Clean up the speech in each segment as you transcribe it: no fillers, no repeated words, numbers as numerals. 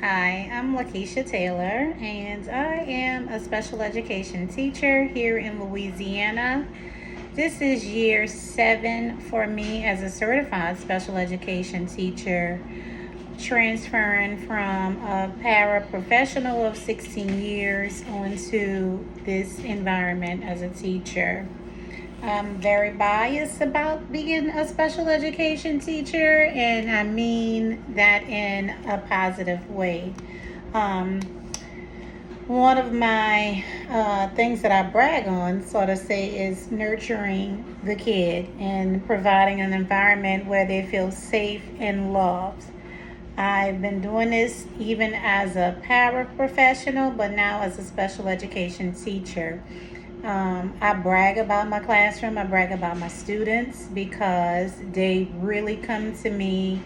Hi, I'm Lakeisha Taylor, and I am a special education teacher here in Louisiana. This is year 7 for me as a certified special education teacher, transferring from a paraprofessional of 16 years onto this environment as a teacher. I'm very biased about being a special education teacher, and I mean that in a positive way. Um, One of my things that I brag on, sort of say, is nurturing the kid and providing an environment where they feel safe and loved. I've been doing this even as a paraprofessional, but now as a special education teacher. I brag about my classroom, I brag about my students because they really come to me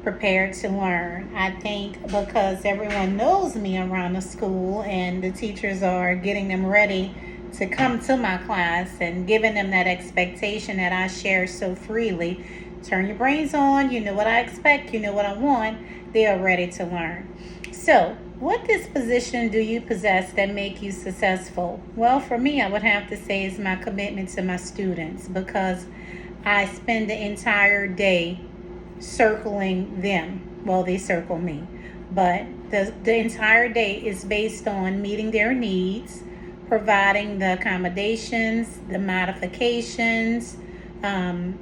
prepared to learn. I think because everyone knows me around the school and the teachers are getting them ready to come to my class and giving them that expectation that I share so freely. Turn your brains on, you know what I expect, you know what I want. They are ready to learn. So, what disposition do you possess that make you successful? Well, for me, I would have to say is my commitment to my students because I spend the entire day circling them. Well, they circle me, but the entire day is based on meeting their needs, providing the accommodations, the modifications, um,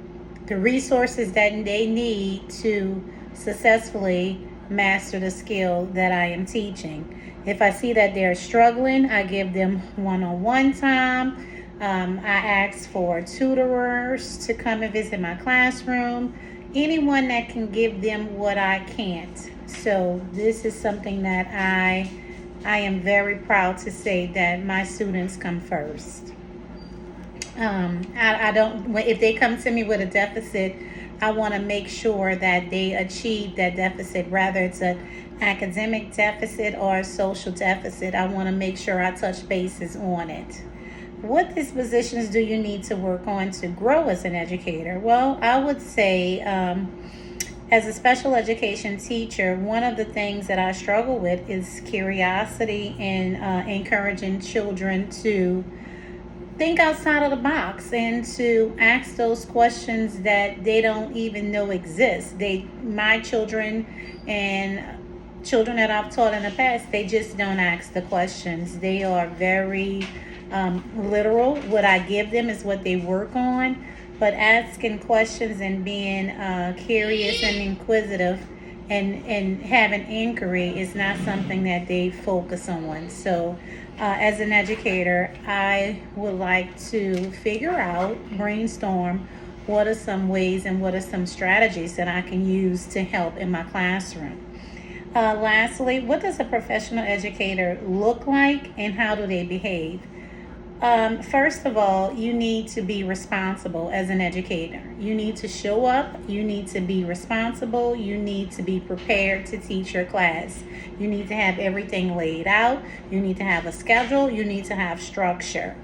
the resources that they need to successfully master the skill that I am teaching. If I see that they're struggling, I give them one on one time. I ask for tutorers to come and visit my classroom, anyone that can give them what I can't. So, this is something that I am very proud to say that my students come first. I don't, if they come to me with a deficit, I want to make sure that they achieve that deficit, whether it's an academic deficit or a social deficit. I want to make sure I touch bases on it. What dispositions do you need to work on to grow as an educator? Well, I would say, as a special education teacher, one of the things that I struggle with is curiosity and encouraging children to think outside of the box and to ask those questions that they don't even know exist. My children and children that I've taught in the past, they just don't ask the questions. They are very literal. What I give them is what they work on, but asking questions and being curious and inquisitive and having inquiry is not something that they focus on. So, as an educator, I would like to figure out, brainstorm, what are some ways and what are some strategies that I can use to help in my classroom. Lastly, what does a professional educator look like and how do they behave? First of all, you need to be responsible as an educator. You need to show up, you need to be responsible, you need to be prepared to teach your class. You need to have everything laid out, you need to have a schedule, you need to have structure.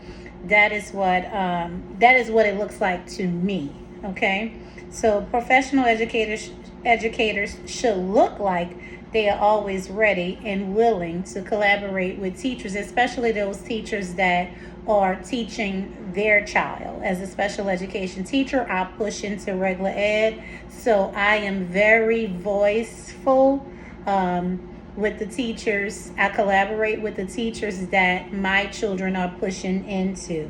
That is what it looks like to me. Okay, so professional educators should look like they are always ready and willing to collaborate with teachers, especially those teachers that are teaching their child. As a special education teacher, I push into regular ed, so I am very voiceful with the teachers. I collaborate with the teachers that my children are pushing into.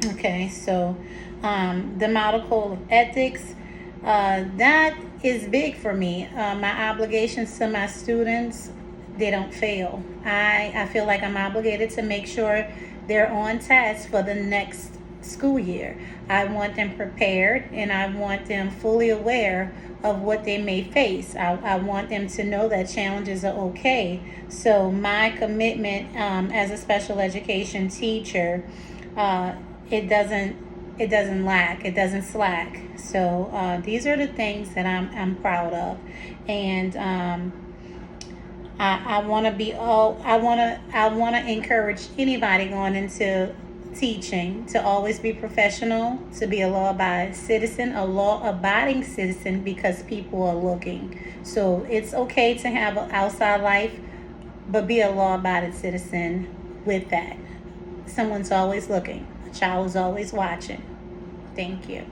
Okay, so the model code of ethics, that is big for me. My obligations to my students, they don't fail. I feel like I'm obligated to make sure they're on task for the next school year. I want them prepared and I want them fully aware of what they may face. I want them to know that challenges are okay. So my commitment as a special education teacher, uh, it doesn't lack, it doesn't slack. So these are the things that I'm proud of, and I want to be, I want to encourage anybody going into teaching, to always be professional, to be a law-abiding citizen because people are looking. So it's okay to have an outside life, but be a law-abiding citizen with that. Someone's always looking. A child is always watching. Thank you.